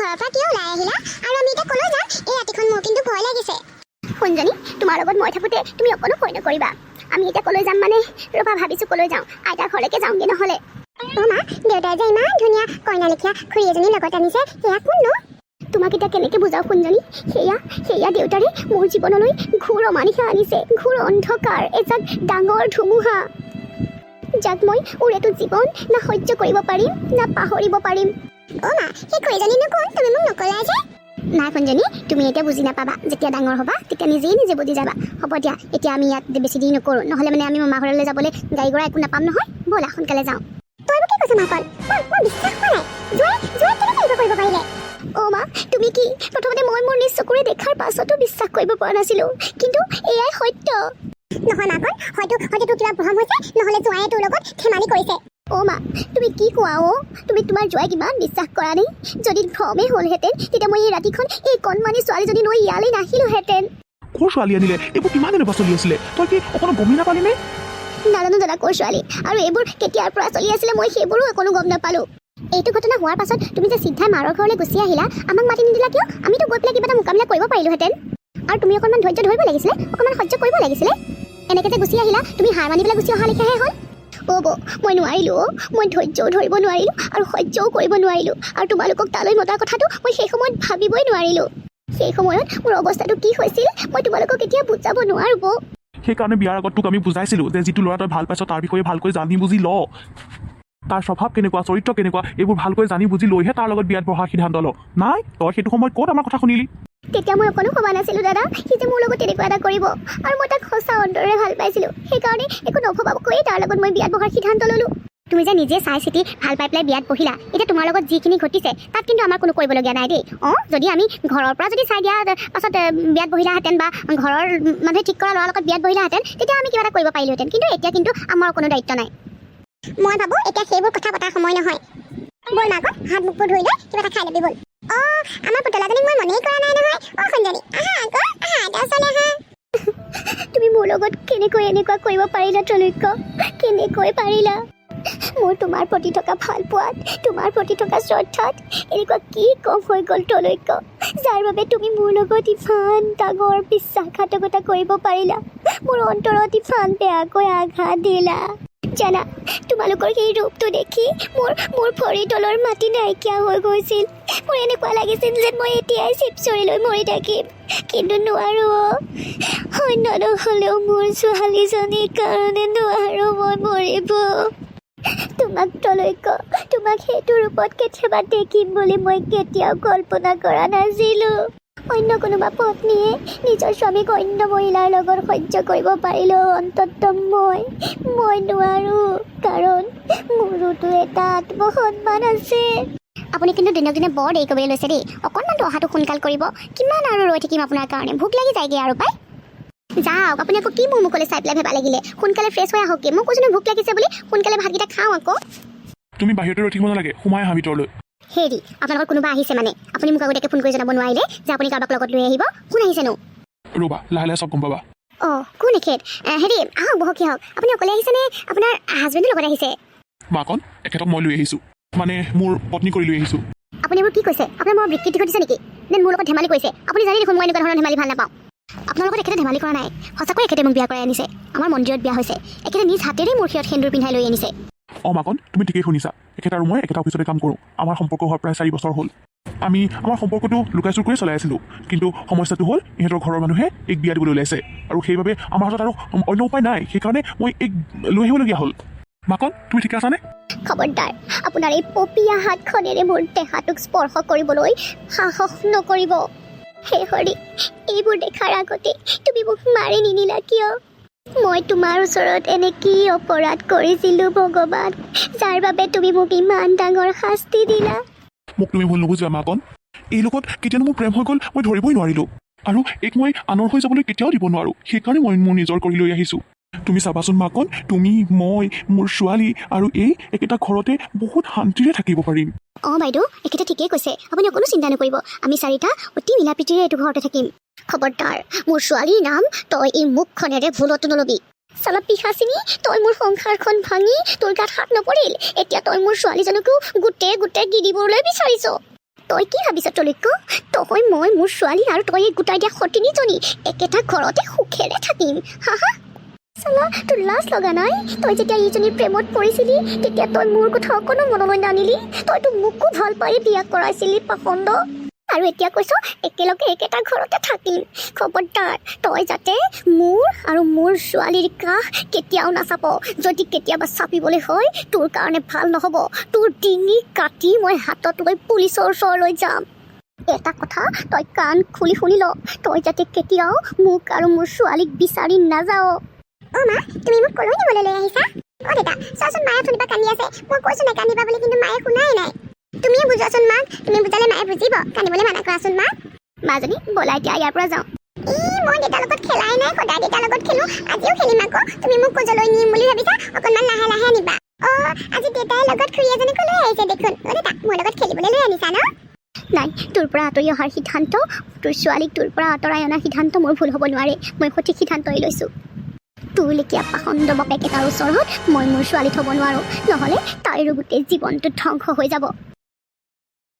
ঘৰৰ পৰা কিয় ওলাই আহিলা আৰু আমি এতিয়া কলৈ যাম? এই ৰাতিখন মোৰ কিন্তু ভয় লাগিছে। সোণজনী, তোমাৰ লগত মই থাকোঁতে তুমি অকণো ভয় নকৰিবা। আমি এতিয়া কলৈ যাম মানে ৰ'বা ভাবিছোঁ কলৈ যাওঁ। আইতাৰ ঘৰলৈকে যাওঁগৈ নহ'লে। অ' মা, দেউতাই যে ইমান ধুনীয়া কইনা লেখীয়া খুৰী এজনী লগত আনিছে, সেয়া কোননো? তোমাক এতিয়া কেনেকৈ বুজাওঁ সোণজনী? সেয়া দেউতাৰে মোৰ জীৱনলৈ ঘোৰ অমানিশা আনিছে, ঘোৰ অন্ধকাৰ, এজাক ডাঙৰ ধুমুহা, যাক মই ওৰেটো জীৱন না সহ্য কৰিব পাৰিম না পাহৰিব পাৰিম। অ' মা, সেই খুৰীজনীনো কোন? তুমি মোক নকলা যে। নাই সোণজনী, তুমি এতিয়া বুজি নাপাবা। যেতিয়া ডাঙৰ হ'বা তেতিয়া নিজে বুজি যাবা। হ'ব দিয়া, এতিয়া আমি ইয়াত বেছি দেৰি নকৰোঁ, নহ'লে মানে আমি মামা ঘৰলৈ যাবলৈ গাড়ী ঘোঁৰা একো নাপাম নহয়। ব'লা সোনকালে যাওঁ। তই মোক কি কৈছ মাকন? মই বিশ্বাস কৰা নাই। জোঁৱাই কেনেকৈ এইবোৰ কৰিব পাৰিলে? অ' মা, তুমি কি প্ৰথমতে মই মোৰ নিজ চকুৰে দেখাৰ পাছতো বিশ্বাস কৰিব পৰা নাছিলোঁ, কিন্তু এয়াই সত্য। নহয় মাকন, হয়তো তোৰ কিবা ভ্ৰম হৈছে, নহ'লে জোঁৱায়ে তোৰ লগত ধেমালি কৰিছে। অ' মা, তুমি কি কোৱা? তুমি তোমাৰ জোঁৱাইক ইমান বিশ্বাস কৰা নাই? যদি ভ্ৰমেই হ'লহেঁতেন তেতিয়া মই এই ৰাতিখন এই কণমানি ছোৱালীজনী লৈ ইয়ালৈ নাহিলোহেঁতেন। ক'ৰ ছোৱালী আনিলে? এইবোৰ কিমান দিনৰ পৰা চলি আছিলে? তই কি অকণো গমেই নাপালি নে? নাজানো দাদা ক'ৰ ছোৱালী, আৰু এইবোৰ কেতিয়াৰ পৰা চলি আছিলে মই সেইবোৰো অকণো গম নাপালোঁ। এইটো ঘটনা হোৱাৰ পাছত তুমি যে চিধাই মাৰৰ ঘৰলৈ গুচি আহিলা, আমাক মাতি নিদিলা কিয়? আমিতো গৈ পেলাই কিবা এটা মোকাবিলা কৰিব পাৰিলোহেঁতেন। আৰু তুমি অকণমান ধৈৰ্য ধৰিব লাগিছিলে, অকণমান সহ্য কৰিব লাগিছিলে। এনেকৈ যে গুচি আহিলা, তুমি হাৰ মানি পেলাই গুচি অহা লেখিয়াহে হ'ল। অ' মই নোৱাৰিলোঁ। মই ধৈৰ্যও ধৰিব নোৱাৰিলোঁ আৰু সহ্যও কৰিব নোৱাৰিলোঁ। আৰু তোমালোকক তালৈ মতাৰ কথাটো মই সেই সময়ত ভাবিবই নোৱাৰিলোঁ। সেই সময়ত মোৰ অৱস্থাটো কি হৈছিল মই তোমালোকক এতিয়া বুজাব নোৱাৰোঁ। সেইকাৰণে বিয়াৰ আগত তোক আমি বুজাইছিলোঁ যে যিটো ল'ৰা তই ভাল পাইছ তাৰ বিষয়ে ভালকৈ জানি বুজি ল, তাৰ স্বভাৱ কেনেকুৱা, চৰিত্ৰ কেনেকুৱা, এইবোৰ ভালকৈ জানি বুজি লৈহে তাৰ লগত বিয়াত বহাৰ সিদ্ধান্ত ল। নাই, তই সেইটো সময়ত ক'ত আমাৰ কথা শুনিলি? তেতিয়া মই অকণো ভবা নাছিলোঁ দাদা, সি যে মোৰ লগত তেনেকুৱা এটা কৰিব। আৰু মই তাক সঁচা অন্তৰেৰে ভাল পাইছিলোঁ, সেইকাৰণে একো নভবাকৈয়ে তাৰ লগত মই বিয়াত বহাৰ সিদ্ধান্ত ল'লোঁ। তুমি যে নিজে চাই চিতি ভাল পাই পেলাই বিয়াত বহিলা, এতিয়া তোমাৰ লগত যিখিনি ঘটিছে তাত কিন্তু আমাৰ কোনো কৰিবলগীয়া নাই দেই। যদি আমি ঘৰৰ পৰা যদি চাই দিয়া পাছত বিয়াত বহিলাহেঁতেন বা ঘৰৰ মানুহে ঠিক কৰা ল'ৰাৰ লগত বিয়াত বহিলাহেঁতেন, তেতিয়া আমি কিবা এটা কৰিব পাৰিলোহেঁতেন, কিন্তু এতিয়া কিন্তু আমাৰ কোনো দায়িত্ব নাই। মই ভাবোঁ এতিয়া সেইবোৰ কথা পতাৰ সময় নহয়। ব'ল মাকন, হাত মুখবোৰ ধুই লৈ কিবা এটা খাই ল'বি ব'ল। আমাৰ পুতলাজনীক মই মনেই কৰা নাই নহয়। সোণজনী, আহা আকৌ, আহা ওচৰলৈ আহা। তুমি মোৰ লগত কেনেকৈ এনেকুৱা কৰিব পাৰিলা ত্ৰৈলোক্য? কেনেকৈ পাৰিলা? মোৰ তোমাৰ প্ৰতি থকা ভাল পোৱাত, তোমাৰ প্ৰতি থকা শ্ৰদ্ধাত এনেকুৱা কি কম হৈ গ'ল ত্ৰৈলোক্য, যাৰ বাবে তুমি মোৰ লগত ইমান ডাঙৰ বিশ্বাসঘাতকতা কৰিব পাৰিলা? মোৰ অন্তৰত ইমান বেয়াকৈ আঘাত দিলা। জানা, তোমালোকৰ সেই ৰূপটো দেখি মোৰ ভৰিৰ তলৰ মাটি নাইকিয়া হৈ গৈছিল। মোৰ এনেকুৱা লাগিছিল যে মই এতিয়াই চিপচৰি লৈ মৰি থাকিম, কিন্তু নোৱাৰোঁ। অন্য নহ'লেও মোৰ ছোৱালীজনীৰ কাৰণে নোৱাৰোঁ মই মৰিব। তোমাক ত্ৰৈলোক্য, তোমাক সেইটো ৰূপত কেতিয়াবা দেখিম বুলি মই কেতিয়াও কল্পনা কৰা নাছিলোঁ। অন্য কোনোবা পত্নীয়ে নিজৰ স্বামীক অন্য মহিলাৰ লগত সহ্য কৰিব পাৰিলেও অন্ততঃ মই নোৱাৰোঁ, কাৰণ মোৰোতো এটা আত্মসন্মান আছে। আপুনি কিন্তু দিনক দিনে বৰ দেৰি কৰিবলৈ লৈছে দেই। অকণমানতো অহাটো সোনকাল কৰিব। কিমান আৰু ৰৈ থাকিম আপোনাৰ কাৰণে? ভোক লাগি যায়গৈ আৰু পাই। যাওক, আপুনি আকৌ কি মোৰ মুখলৈ চাই পেলাই ভেবা লাগিলে? সোনকালে ফ্ৰেছ হৈ আহক। মই কৈছোঁ ভোক লাগিছে বুলি, সোনকালে ভাতকেইটা খাওঁ আকৌ। তুমি বাহিৰতে ৰৈ থাকিব নালাগে, সোমাই আহা ভিতৰলৈ। হেৰি, আপোনালোকৰ কোনোবা আহিছে মানে? আপুনি মোক আগতীয়াকৈ ফোন কৰি জনাব নোৱাৰিলে যে আপুনি কাৰোবাক লগত লৈ আহিব? কোন আহিছেনো? ৰ'বা, লাহে লাহে চব গম পাবা। কোন এখেত? হেৰি, আহক বহক আহক। আপুনি অকলে আহিছেনে আপোনাৰ হাজবেণ্ডৰ লগত আহিছে? মাকন, এখেতক মই লৈ আহিছোঁ, মানে মোৰ পত্নী কৰি লৈ আহিছোঁ। আপুনি এইবোৰ কি কৈছে? আপোনাৰ মোৰ বিকৃতি ঘটিছে নেকি? নে মোৰ লগত ধেমালি কৰিছে? আপুনি জানি দেখোন মই এনেকুৱা ধৰণৰ ধেমালি ভাল নাপাওঁ। আপোনাৰ লগত এখেতে ধেমালি কৰা নাই, সঁচাকৈ এখেতে মোক বিয়া কৰাই আনিছে। আমাৰ মন্দিৰত বিয়া হৈছে, এখেতে নিজ হাতেৰেই মোৰ শিৰত সেন্দুৰ পিন্ধাই লৈ আনিছে। মাকন, তুমি ঠিকেই শুনিছা। এখেত আৰু মই একেটা অফিচতে কাম কৰোঁ। আমাৰ সম্পৰ্ক হোৱাৰ প্ৰায় 4 বছৰ হ'ল। আমি আমাৰ সম্পৰ্কটো লুকাই চুৰ কৰি চলাই আছিলোঁ, কিন্তু সমস্যাটো হ'ল ইহঁতৰ ঘৰৰ মানুহে এক বিয়া দিবলৈ ওলাইছে, আৰু সেইবাবে আমাৰ হাতত আৰু অন্য উপায় নাই। সেইকাৰণে মই এক লৈ আহিবলগীয়া হ'ল। মাকন, তুমি ঠিকে আছানে? খবৰদাৰ, আপোনাৰ এই পপীয়া হাতখনেৰে মোৰ দেহাটোক স্পৰ্শ কৰিবলৈ সাহস নকৰিব। হে হৰি, এইবোৰ দেখাৰ আগতে তুমি মোক মাৰি নিনিলা কিয়? মই তোমাৰ ওচৰত এনে কি অপৰাধ কৰিছিলোঁ ভগৱান, যাৰ বাবে তুমি মোক ইমান ডাঙৰ শাস্তি দিলা? মোক তুমি ভুল নুবুজিবা মাকন। এই লগত কেতিয়ানো মোৰ প্ৰেম হৈ গ'ল মই ধৰিবই নোৱাৰিলোঁ, আৰু এক মই আনৰ হৈ যাবলৈ কেতিয়াও দিব নোৱাৰোঁ। সেইকাৰণে মই মোৰ নিজৰ কৰি লৈ আহিছোঁ। তুমি চাবাচোন মাকন, তুমি, মই, মোৰ ছোৱালী আৰু এই একেটা ঘৰতে বহুত শান্তিৰে থাকিব পাৰিম। বাইদেউ, এখেতে ঠিকেই কৈছে। আপুনি অকণো চিন্তা নকৰিব। আমি 4টা অতি মিলা প্ৰীতিৰে এইটো ঘৰতে থাকিম। খবৰদাৰ, মোৰ ছোৱালীৰ নাম তই এই মুখখনেৰে ভুলতো নলবি। চালা পিশাচিনী, তই মোৰ সংসাৰখন ভাঙি তোৰ গাত হাত নপৰিল, এতিয়া তই মোৰ ছোৱালীজনীকো গোটেই গিৰিবলৈ বিচাৰিছ। তই কি ভাবিছ ত্ৰৈলোক্য তই মই মোৰ ছোৱালী আৰু তই এই গোটাই দিয়া সতিনীজনী একেটা ঘৰতে সুখেৰে থাকিম হা হা চালা তোৰ লাজ লগা নাই তই যেতিয়া ইজনীৰ প্ৰেমত পৰিছিলি তেতিয়া তই মোৰ কথা অকণো মনলৈ নানিলি তইতো মোকো ভাল পাই বিয়া কৰাইছিলি পাখণ্ড আৰু এতিয়া কৈছ একেলগে একেটা ঘৰতে থাকিম খবৰদাৰ তই যাতে মোৰ আৰু মোৰ ছোৱালীৰ কাষ কেতিয়াও নাচাপ যদি কেতিয়াবা চাপিবলৈ হয় তোৰ কাৰণে ভাল নহ'ব তোৰ ডিঙি কাটি মই হাতত লৈ পুলিচৰ ওচৰলৈ যাম এটা কথা তই কাণ খুলি শুনি ল তই যাতে কেতিয়াও মোক আৰু মোৰ ছোৱালীক বিচাৰি নাযাওঁ অ' মা তুমি মোক কলৈ নিবলৈ লৈ আহিছা অ' দেতা চোৱাচোন মায়ে অথনিৰ পৰা কান্দি আছে মই কৈছোঁ নাকান্দিবা বুলি কিন্তু মায়ে শুনাই নাই তুমিয়ে বুজোৱাচোন মাক তুমি বুজালে মায়ে বুজিব কান্দিবলৈ মানা কৰাচোন মা মাজনী বলা এতিয়া ইয়াৰ পৰা যাওঁ মই দেউতাৰ লগত খেলাই নাই সদায় দেউতাৰ লগত খেলোঁ আজিও খেলিম আকৌ তুমি মোক ক'জলৈ নিম বুলি ভাবিছা অকণমান লাহে লাহে আনিবা অ' আজি দেউতাৰ লগত খুৰী এজনীকো লৈ আহিছে দেখোন অ' দেউতা মোৰ লগত খেলিবলৈ লৈ আনিছা ন নাই তোৰ পৰা আঁতৰি অহাৰ সিদ্ধান্ত তোৰ ছোৱালীক তোৰ পৰা আঁতৰাই অনাৰ সিদ্ধান্ত মোৰ ভুল হ'ব নোৱাৰে মই সঠিক সিদ্ধান্তই লৈছোঁ তোৰ লেখীয়া পাখণ্ড বকেক এটাৰ ওচৰত মই মোৰ ছোৱালী থ'ব নোৱাৰোঁ নহ'লে তাইৰো গোটেই জীৱনটো ধ্বংস হৈ যাব